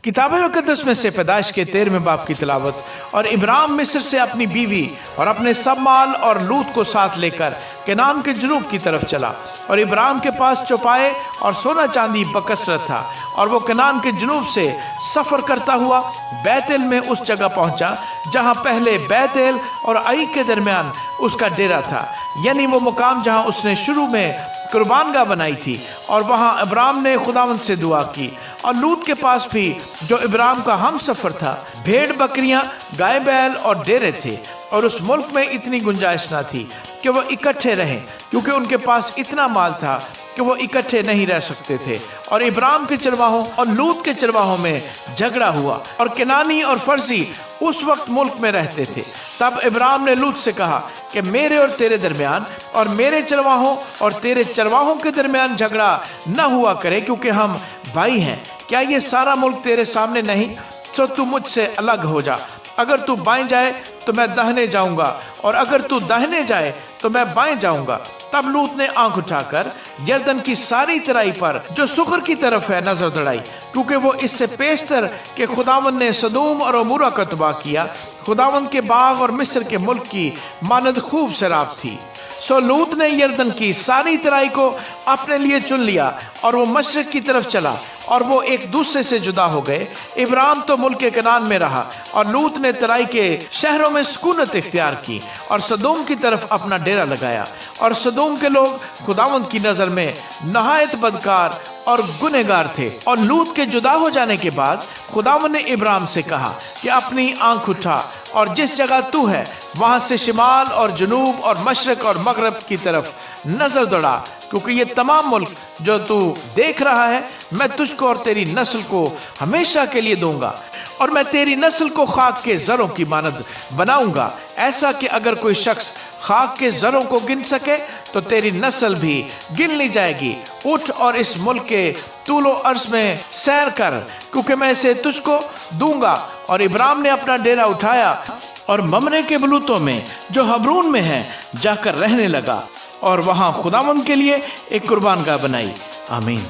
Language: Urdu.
کتاب مقدس میں سے پیدائش کے 13ویں باب کی تلاوت۔ اور ابراہیم مصر سے اپنی بیوی اور اپنے سب مال اور لوط کو ساتھ لے کر کنعان کے جنوب کی طرف چلا، اور ابراہیم کے پاس چوپائے اور سونا چاندی بکثرت تھا، اور وہ کنعان کے جنوب سے سفر کرتا ہوا بیت ایل میں اس جگہ پہنچا جہاں پہلے بیت ایل اور عئی کے درمیان اس کا ڈیرا تھا، یعنی وہ مقام جہاں اس نے شروع میں قربان گاہ بنائی تھی، اور وہاں ابراہیم نے خداوند سے دعا کی۔ اور لوط کے پاس بھی جو ابراہیم کا ہم سفر تھا بھیڑ بکریاں، گائے بیل اور ڈیرے تھے، اور اس ملک میں اتنی گنجائش نہ تھی کہ وہ اکٹھے رہیں، کیونکہ ان کے پاس اتنا مال تھا کہ وہ اکٹھے نہیں رہ سکتے تھے۔ اور ابراہیم کے چرواہوں اور لوط کے چرواہوں میں جھگڑا ہوا، اور کنانی اور فرزی اس وقت ملک میں رہتے تھے۔ تب ابراہیم نے لوط سے کہا کہ میرے اور تیرے درمیان اور میرے چرواہوں اور تیرے چرواہوں کے درمیان جھگڑا نہ ہوا کرے، کیونکہ ہم بھائی ہیں۔ کیا یہ سارا ملک تیرے سامنے نہیں؟ تو تو مجھ سے الگ ہو جا، اگر تو بائیں جائے تو میں داہنے جاؤں گا، اور اگر تو داہنے جائے تو میں بائیں جاؤں گا۔ تب لوط نے آنکھ اٹھا کر یردن کی ساری ترائی پر جو سکر کی طرف ہے نظر دوڑائی، کیونکہ وہ اس سے پیشتر کہ خداوند نے سدوم اور عمورہ کا تباہ کیا، خداوند کے باغ اور مصر کے ملک کی مانند خوب سیراب تھی۔ سو لوط نے یردن کی ساری ترائی کو اپنے لیے چن لیا، اور وہ مشرق کی طرف چلا، اور وہ ایک دوسرے سے جدا ہو گئے۔ ابراہیم تو ملک کنعان میں رہا، اور لوط نے ترائی کے شہروں میں سکونت اختیار کی، اور سدوم کی طرف اپنا ڈیرا لگایا۔ اور سدوم کے لوگ خداوند کی نظر میں نہایت بدکار اور گنہگار تھے۔ اور لوط کے جدا ہو جانے کے بعد خداوند نے ابراہیم سے کہا کہ اپنی آنکھ اٹھا، اور جس جگہ تو ہے وہاں سے شمال اور جنوب اور مشرق اور مغرب کی طرف نظر دوڑا، کیونکہ یہ تمام ملک جو تو دیکھ رہا ہے میں تجھ کو اور تیری نسل کو ہمیشہ کے لیے دوں گا، اور میں تیری نسل کو خاک کے زروں کی مانند بناؤں گا، ایسا کہ اگر کوئی شخص خاک کے زروں کو گن سکے تو تیری نسل بھی گن لی جائے گی۔ اٹھ اور اس ملک کے طول و عرض میں سیر کر، کیونکہ میں اسے تجھ کو دوں گا۔ اور ابراہیم نے اپنا ڈیرا اٹھایا اور ممرے کے بلوتوں میں جو حبرون میں ہے جا کر رہنے لگا، اور وہاں خداوند کے لیے ایک قربان گاہ بنائی۔ آمین۔